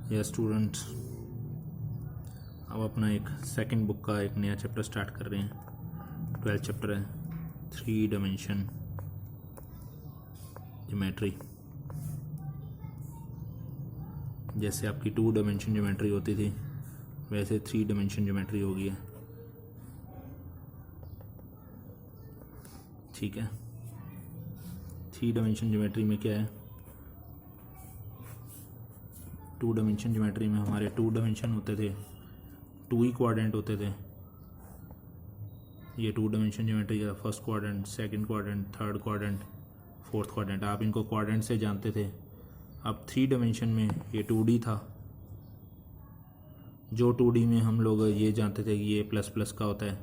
या स्टूडेंट्स, अब अपना एक सेकंड बुक का एक नया चैप्टर स्टार्ट कर रहे हैं। 12th चैप्टर है 3 डायमेंशन ज्योमेट्री। जैसे आपकी 2 डायमेंशन ज्योमेट्री होती थी वैसे 3 डायमेंशन ज्योमेट्री हो गई है। ठीक है, 3 डायमेंशन ज्योमेट्री में क्या है, 2 डायमेंशन ज्योमेट्री में हमारे 2 डायमेंशन होते थे, 2 ही क्वाड्रेंट होते थे। ये 2 डायमेंशन ज्योमेट्री का first quadrant, second quadrant, third quadrant, fourth quadrant, आप इनको क्वाड्रेंट से जानते थे। अब 3 डायमेंशन में ये 2D था, जो 2D में हम लोग ये जानते थे कि ये प्लस प्लस का होता है,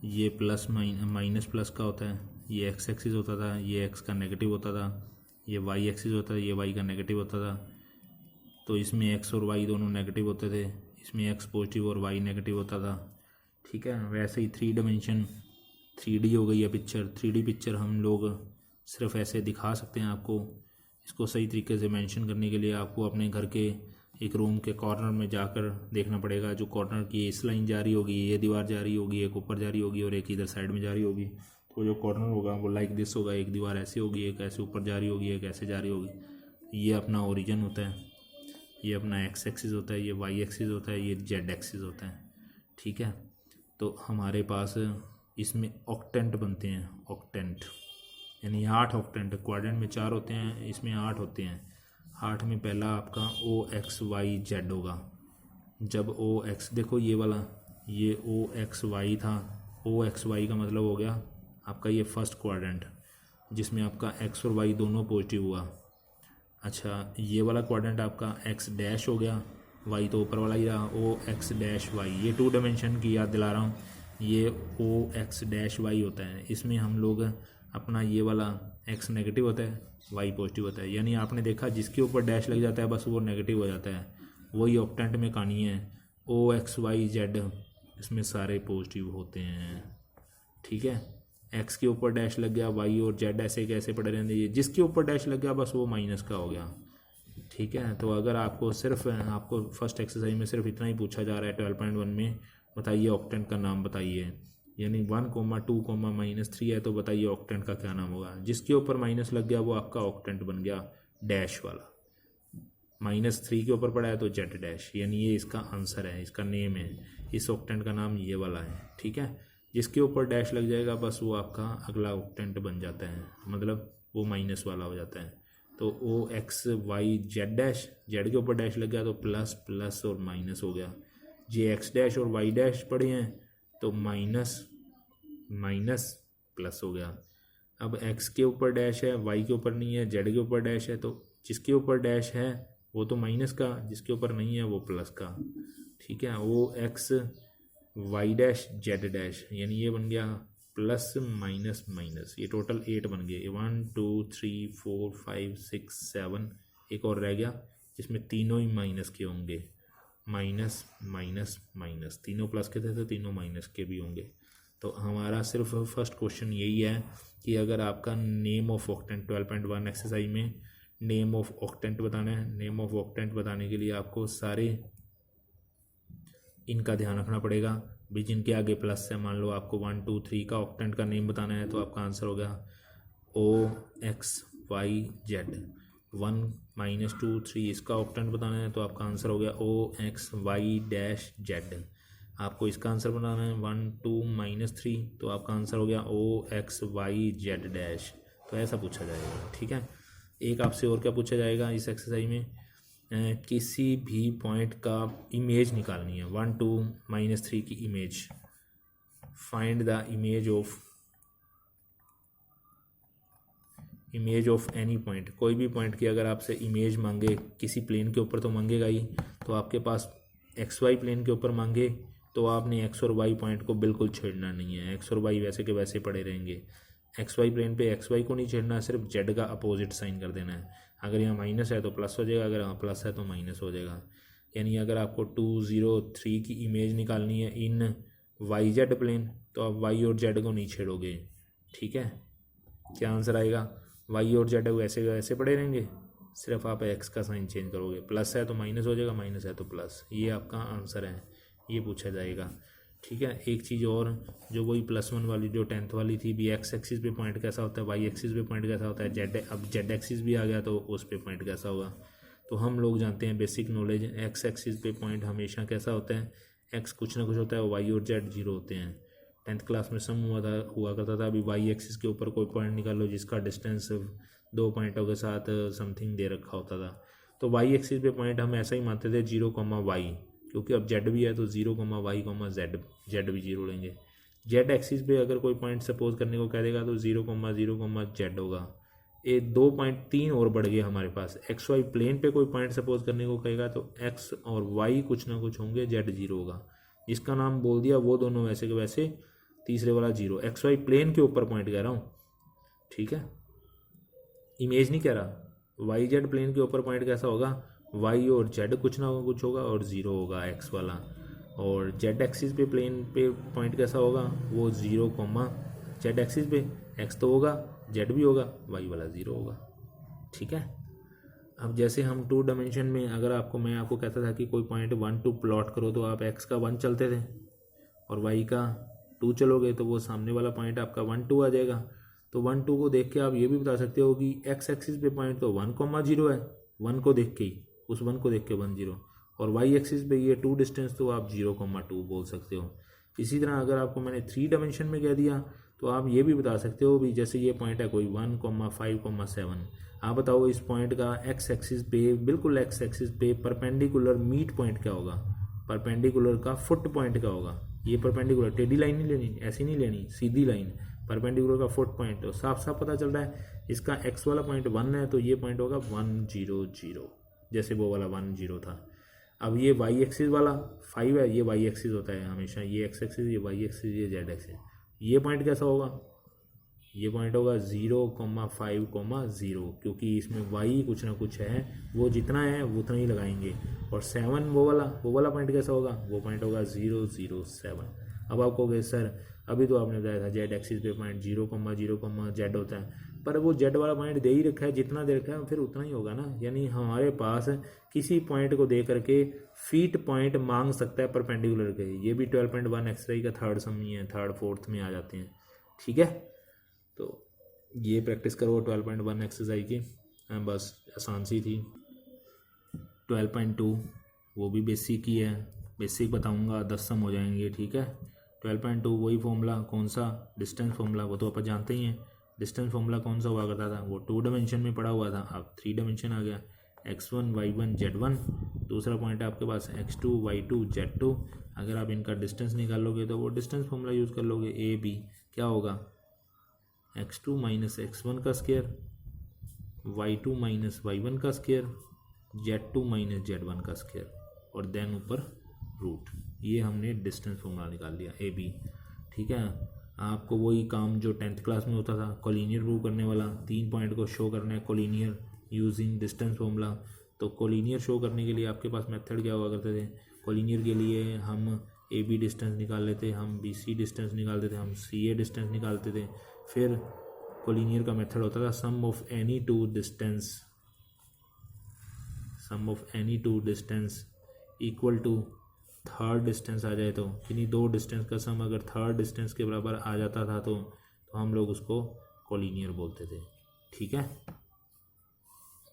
ये प्लस माइनस प्लस का होता है, ये एक्स एक्सिस होता था, ये एक्स का नेगेटिव होता था, ये वाई एक्सिस होता था, ये वाई का नेगेटिव होता था। तो इसमें एक्स और वाई दोनों नेगेटिव होते थे, इसमें एक्स पॉजिटिव और वाई नेगेटिव होता था। ठीक है, वैसे ही 3 डायमेंशन 3D हो गई है पिक्चर। 3D पिक्चर हम लोग सिर्फ ऐसे दिखा सकते हैं आपको। इसको सही तरीके से मेंशन करने के लिए आपको अपने घर के एक रूम के कॉर्नर में जाकर देखना पड़ेगा। जो कॉर्नर की इस लाइन जा रही होगी, ये दीवार जा रही होगी, एक ऊपर जा रही होगी और एक इधर साइड में जा रही होगी। तो जो कॉर्नर होगा वो लाइक दिस होगा, एक दीवार ऐसी होगी, एक ऐसे ऊपर जा रही होगी, एक ऐसे जा रही होगी। ये अपना ओरिजिन होता है, ये अपना एक्स एक्सिस होता है, ये वाई एक्सिस होता है, ये जेड एक्सिस होता है। ठीक है, तो हमारे पास इसमें ऑक्टेंट बनते हैं। ऑक्टेंट यानी 8 ऑक्टेंट, क्वाड्रेंट में 4 होते हैं, इसमें 8 होते हैं। 8 में पहला आपका ओ एक्स वाई जेड होगा। जब ओ एक्स, देखो ये वाला, ये ओ एक्स वाई था, ओ एक्स वाई का मतलब हो गया आपका ये फर्स्ट क्वाड्रेंट, जिसमें आपका एक्स और वाई दोनों पॉजिटिव हुआ। अच्छा, ये वाला क्वाड्रेंट आपका एक्स डैश हो गया, वाई तो ऊपर वाला ही रहा, ओ एक्स डैश वाई। ये 2 डायमेंशन की याद दिला रहा हूँ, ये ओ एक्स डैश वाई होता है। इसमें हम लोग अपना ये वाला एक्स नेगेटिव होता है, वाई पॉजिटिव होता है। यानी आपने देखा जिसके ऊपर डैश लग जाता है बस वो नेगेटिव हो जाता है। वही ऑक्टेंट में कहानी है, ओ एक्स वाई जेड इसमें सारे पॉजिटिव होते हैं। ठीक है, एक्स के ऊपर डैश लग गया, वाई और जेड ऐसे कैसे पड़े रहने दीजिए, जिसके ऊपर डैश लग गया बस वो माइनस का हो गया। ठीक है, तो अगर आपको सिर्फ आपको फर्स्ट एक्सरसाइज में सिर्फ इतना ही पूछा जा रहा है 12.1 में, बताइए ऑक्टेंट का नाम बताइए। यानी 1,2,-3 है तो बताइए ऑक्टेंट का क्या नाम होगा। जिसके ऊपर माइनस लग गया वो आपका ऑक्टेंट बन गया, डैश वाला। -3 के ऊपर पड़ा है तो जेड डैश, यानी ये इसका आंसर है, इसका नेम है। इस ऑक्टेंट का नाम ये वाला है। ठीक है, जिसके ऊपर डैश लग जाएगा बस वो आपका अगला ऑक्टेंट बन जाता है, मतलब वो माइनस वाला हो जाता है। तो O X Y Z dash, Z के ऊपर डैश लग गया तो प्लस प्लस और माइनस हो गया। जे एक्स डैश और वाई डैश पड़े हैं तो माइनस माइनस प्लस हो गया। अब एक्स के ऊपर डैश है, वाई के ऊपर नहीं है, जेड के ऊपर डैश है, तो जिसके ऊपर डैश है वो तो माइनस का, जिसके ऊपर नहीं है वो प्लस का। ठीक है, O X Y dash Z dash, यानी ये बन गया प्लस माइनस माइनस। ये टोटल 8 बन गए, 1 2 3 4 5 6 7, एक और रह गया जिसमें तीनों ही माइनस के होंगे। माइनस माइनस माइनस, तीनों प्लस के थे तो तीनों माइनस के भी होंगे। तो हमारा सिर्फ फर्स्ट क्वेश्चन यही है कि अगर आपका नेम ऑफ ऑक्टेंट 12.1 एक्सरसाइज में नेम ऑफ ऑक्टेंट बताना है, नेम ऑफ ऑक्टेंट बताने के लिए आपको सारे इनका ध्यान रखना पड़ेगा भी। जिनके आगे प्लस है, मान लो आपको 1 2 3 का ऑक्टेंट का नेम बताना है तो आपका आंसर हो गया ओ एक्स वाई जेड। 1 -2 3 इसका ऑक्टेंट बताना है तो आपका आंसर हो गया ओ एक्स वाई डैश जेड। आपको इसका आंसर बनाना है 1 2 -3 तो आपका आंसर हो गया ओ एक्स वाई जेड डैश। तो ऐसा पूछा जाएगा। ठीक है, एक आपसे और क्या पूछा जाएगा इस एक्सरसाइज में, किसी भी पॉइंट का इमेज निकालनी है। 1 2 -3 की image, find the image of any point. कोई भी पॉइंट की अगर आपसे इमेज मांगे किसी प्लेन के ऊपर तो मांगेगा ही, तो आपके पास एक्स वाई प्लेन के ऊपर मांगे तो आपने एक्स और वाई पॉइंट को बिल्कुल छेड़ना नहीं है, एक्स और वाई वैसे के वैसे पड़े रहेंगे। एक्स वाई प्लेन पे एक्स वाई को नहीं छेड़ना, सिर्फ जेड का अपोजिट साइन कर देना है। अगर यहाँ माइनस है तो प्लस हो जाएगा, अगर यहाँ प्लस है तो माइनस हो जाएगा। यानी अगर आपको 2 0 3 की इमेज निकालनी है इन वाई जेड प्लेन तो आप वाई और जेड को नहीं छेड़ोगे। ठीक है, क्या आंसर आएगा, वाई और जेड वैसे वैसे पड़े रहेंगे, सिर्फ आप एक्स का साइन चेंज करोगे, प्लस है तो माइनस हो जाएगा, माइनस है तो प्लस। ये आपका आंसर है, ये पूछा जाएगा। ठीक है, एक चीज़ और, जो वही +1 वाली जो 10th वाली थी भी, एक्स एक्सिस पे पॉइंट कैसा होता है, वाई एक्सिस पे पॉइंट कैसा होता है, अब जेड एक्सिस भी आ गया तो उस पे पॉइंट कैसा होगा। तो हम लोग जानते हैं बेसिक नॉलेज, एक्स एक्सिस पे पॉइंट हमेशा कैसा होता है, एक्स कुछ ना कुछ होता है, वाई और जेड 0 होते हैं। 10th क्लास में सम हुआ करता था। अभी वाई एक्सिस के ऊपर कोई पॉइंट निकालो जिसका डिस्टेंस 2 पॉइंटों के साथ समथिंग दे रखा होता था, तो वाई एक्सिस पे पॉइंट हम ऐसा ही मानते थे 0, क्योंकि अब जेड भी है तो 0, जेड भी 0 लेंगे। जेड एक्सिस पे अगर कोई पॉइंट सपोज करने को कह देगा तो 0, जेड होगा। ये 2 पॉइंट 3 और बढ़ गए हमारे पास। एक्स वाई प्लेन पे कोई पॉइंट सपोज करने को कहेगा तो एक्स और वाई कुछ ना कुछ होंगे, जेड 0 होगा। जिसका नाम बोल दिया वो दोनों वैसे के वैसे, तीसरे वाला 0। एक्स वाई प्लेन के ऊपर पॉइंट कह रहा हूँ, ठीक है, इमेज नहीं कह रहा। वाई जेड प्लेन के ऊपर पॉइंट कैसा होगा, वाई और जेड कुछ ना कुछ होगा और 0 होगा एक्स वाला। और जेड एक्सिस पे प्लेन पे पॉइंट कैसा होगा, वो 0, जेड एक्सिस पे एक्स तो होगा, जेड भी होगा, वाई वाला 0 होगा। ठीक है, अब जैसे हम 2 डायमेंशन में अगर मैं आपको कहता था कि कोई पॉइंट 1 2 प्लॉट करो, तो आप एक्स का 1 चलते थे और वाई का 2 चलोगे तो वो सामने वाला पॉइंट आपका 1 2 आ जाएगा। तो 1 2 को देख के आप ये भी बता सकते हो कि एक्स एक्सिस पे पॉइंट तो 1, 0 है, 1 को देख के ही, उस 1 को देख के 1 0, और वाई एक्सिस पे ये 2 डिस्टेंस तो आप 0, 2 बोल सकते हो। इसी तरह अगर आपको मैंने 3 डायमेंशन में कह दिया तो आप ये भी बता सकते हो भी, जैसे ये पॉइंट है कोई 1, 5, 7, आप बताओ इस पॉइंट का एक्स एक्सिस पे, बिल्कुल एक्स एक्सिस पे परपेंडिकुलर मीट पॉइंट क्या होगा, परपेंडिकुलर का फुट पॉइंट क्या होगा। ये परपेंडिकुलर टेढ़ी लाइन नहीं लेनी, ऐसी नहीं लेनी, सीधी लाइन, परपेंडिकुलर का फुट पॉइंट। तो साफ साफ पता चल रहा है इसका एक्स वाला पॉइंट 1 है तो ये पॉइंट होगा 1 0 0, जैसे वो वाला 1 0 था। अब ये वाई एक्सिस वाला 5 है, ये वाई एक्सिस होता है हमेशा, ये एक्स एक्सिस, ये वाई एक्सिस, ये जेड एक्सिस। ये पॉइंट कैसा होगा, ये पॉइंट होगा 0, 5, 0, क्योंकि इसमें वाई कुछ ना कुछ है, वो जितना है वो उतना ही लगाएंगे। और 7 वो वाला पॉइंट कैसा होगा, वो पॉइंट होगा 0 0 7। अब आप कहोगे सर अभी तो आपने बताया था जेड एक्सिस पे पॉइंट 0, 0, जेड होता है, पर वो जेड वाला पॉइंट दे ही रखा है, जितना दे रखा है फिर उतना ही होगा ना। यानी हमारे पास किसी पॉइंट को दे करके फीट पॉइंट मांग सकता है परपेंडिकुलर के। ये भी 12.1 एक्सरसाइज का 3rd सम ही है, 3rd 4th में आ जाते हैं। ठीक है, तो ये प्रैक्टिस करो 12.1 एक्सरसाइज की, बस आसान सी थी। 12.2 वो भी बेसिक ही है, बेसिक बताऊंगा, 10 सम हो जाएंगे। ठीक है, 12.2 वही फॉर्मूला, कौन सा, डिस्टेंस फॉर्मूला, वो तो आप जानते ही हैं। डिस्टेंस फॉर्मूला कौन सा हुआ करता था, वो 2 डायमेंशन में पड़ा हुआ था, अब 3 डायमेंशन आ गया, x1 y1 z1। दूसरा पॉइंट है आपके पास x2 y2 z2। अगर आप इनका डिस्टेंस निकालोगे तो वो डिस्टेंस फॉर्मूला यूज़ कर लोगे, ए बी क्या होगा, x2 माइनस x1 का स्क्वायर, y2 माइनस y1 का स्क्वायर, z2 माइनस z1 का स्क्वायर, और देन ऊपर रूट। ये हमने डिस्टेंस फॉर्मूला निकाल लिया, ए बी। ठीक है, आपको वही काम जो 10th क्लास में होता था, कोलिनियर प्रूव करने वाला, 3 पॉइंट को शो करना है कोलिनियर यूजिंग डिस्टेंस फॉर्मूला। तो कोलिनियर शो करने के लिए आपके पास मेथड क्या हुआ करते थे, कोलिनियर के लिए हम ए बी डिस्टेंस निकाल लेते, हम बी सी डिस्टेंस निकालते थे, हम सी ए डिस्टेंस निकालते थे। फिर कोलिनियर का मेथड होता था sum of any two distance equal to 3rd distance आ जाए तो, यानी 2 डिस्टेंस का सम अगर 3rd डिस्टेंस के बराबर आ जाता था तो हम लोग उसको कोलिनियर बोलते थे। ठीक है,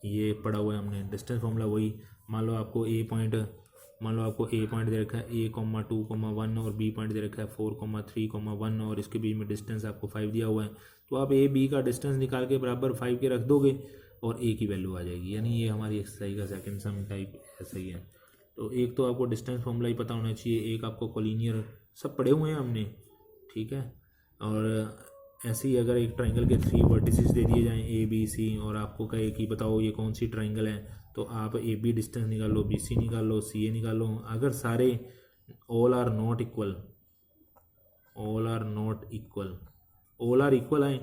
ये पढ़ा हुआ है हमने। डिस्टेंस फॉर्मूला वही, मान लो आपको ए पॉइंट दे रखा है a,2,1 और बी पॉइंट दे रखा है 4,3,1 और इसके बीच में डिस्टेंस आपको 5 दिया हुआ है, तो आप ए बी का डिस्टेंस निकाल के बराबर 5 के रख दोगे और ए की वैल्यू आ जाएगी। यानी ये हमारी एक्सरसाइज का सेकंड सम टाइप ऐसा ही है। तो एक तो आपको डिस्टेंस फॉर्मूला ही पता होना चाहिए, एक आपको कोलिनियर, सब पढ़े हुए हैं हमने। ठीक है, और ऐसे ही अगर एक ट्राइंगल के 3 वर्टिसेस दे दिए जाएं ए बी सी और आपको कहे कि बताओ ये कौन सी ट्राइंगल है, तो आप ए बी डिस्टेंस निकाल लो, बी सी निकाल लो, सी ए निकाल लो। अगर सारे ऑल आर नॉट इक्वल आए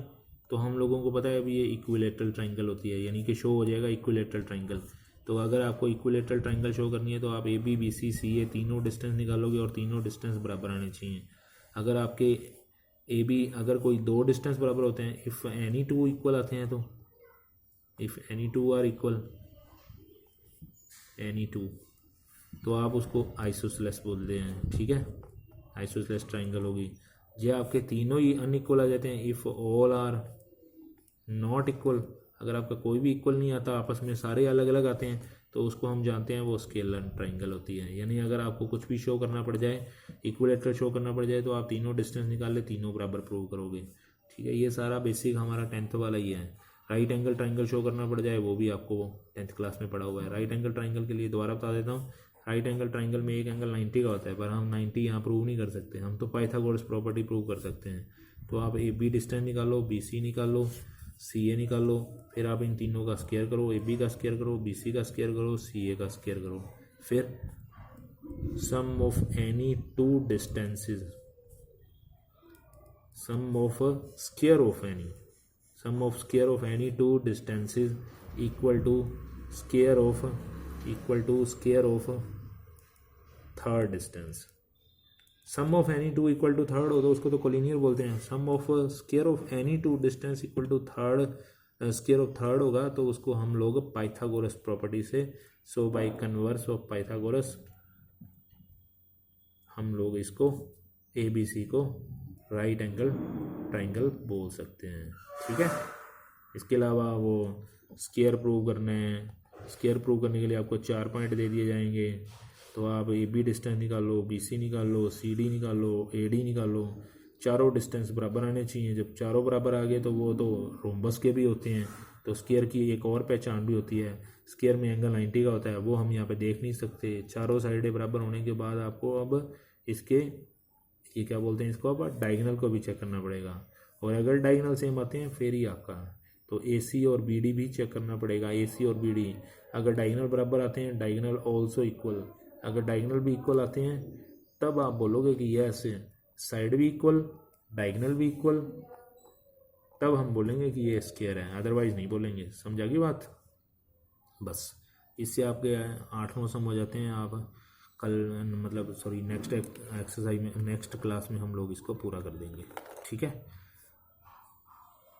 तो हम लोगों को पता है अभी ये इक्विलेटरल ट्राइंगल होती है, यानी कि शो हो जाएगा इक्विलेटरल ट्राइंगल। तो अगर आपको इक्विलेटरल ट्राइंगल शो करनी है तो आप ए बी बी सी सी ए तीनों डिस्टेंस निकालोगे और तीनों डिस्टेंस बराबर आने चाहिए। अगर आपके ए बी अगर कोई 2 डिस्टेंस बराबर होते हैं, इफ़ एनी 2 इक्वल आते हैं, तो if any 2 are equal any two, तो आप उसको आइसोसेलेस बोलते हैं, ठीक है। आइसोसेलेस ट्राइंगल होगी। ये आपके तीनों ही अनइक्वल आ जाते हैं if all are not equal. अगर आपका कोई भी इक्वल नहीं आता, आपस में सारे अलग अलग आते हैं, तो उसको हम जानते हैं वो स्केलर ट्राइंगल होती है। यानी अगर आपको कुछ भी शो करना पड़ जाए, इक्विलेटरल शो करना पड़ जाए, तो आप तीनों डिस्टेंस निकाल ले, तीनों बराबर प्रूव करोगे, ठीक है। ये सारा बेसिक हमारा 10th वाला ही है। राइट एंगल ट्राइंगल शो करना पड़ जाए, वो भी आपको 10th क्लास में पढ़ा हुआ है। राइट एंगल ट्राइंगल के लिए दोबारा बता देता हूँ, राइट एंगल ट्राइंगल में एक एंगल 90 का होता है, पर हम 90 यहाँ प्रूव नहीं कर सकते, हम तो पाइथागोरस प्रॉपर्टी प्रूव कर सकते हैं। तो आप ए बी डिस्टेंस निकालो, बी सी निकालो, सी ए निकाल लो, फिर आप इन तीनों का स्क्वायर करो, ए बी का स्क्वायर करो, बी सी का स्क्वायर करो, सी ए का स्क्वायर करो, फिर sum of any two distances, sum of square of any, sum of square of any two distances equal to square of third distance. Sum of any two equal to third हो तो उसको तो collinear बोलते हैं। Sum of square of any two distance equal to third, square of third होगा तो उसको हम लोग पाइथागोरस प्रॉपर्टी से, सो बाय कन्वर्स ऑफ पाइथागोरस हम लोग इसको ए बी सी को राइट एंगल ट्राइंगल बोल सकते हैं, ठीक है। इसके अलावा वो स्क्वायर प्रूव करना है, स्क्वायर प्रूव करने के लिए आपको 4 पॉइंट दे दिए जाएंगे, तो आप ए बी डिस्टेंस निकालो, बी सी निकालो, सी डी निकालो, ए डी निकालो, चारों डिस्टेंस बराबर आने चाहिए। जब चारों बराबर आ गए तो वो तो रोम्बस के भी होते हैं, तो स्क्वायर की एक और पहचान भी होती है, स्क्वायर में एंगल 90 का होता है, वो हम यहाँ पे देख नहीं सकते। चारों साइडें बराबर होने के बाद आपको अब इसके ये क्या बोलते हैं, इसको अब डायगोनल को भी चेक करना पड़ेगा, और अगर डायगोनल सेम आते हैं फिर ही आपका, तो ए सी और बी डी भी चेक करना पड़ेगा। ए सी और बी डी अगर डायगोनल बराबर आते हैं, डायगोनल ऑल्सो इक्वल, अगर डायगोनल भी इक्वल आते हैं तब आप बोलोगे कि यस साइड भी इक्वल, डायगोनल भी इक्वल, तब हम बोलेंगे कि ये स्क्वायर है, अदरवाइज नहीं बोलेंगे। समझा की बात? बस इससे आपके 8-9 सम हो जाते हैं। आप कल मतलब सॉरी नेक्स्ट एक्सरसाइज में, नेक्स्ट क्लास में हम लोग इसको पूरा कर देंगे, ठीक है।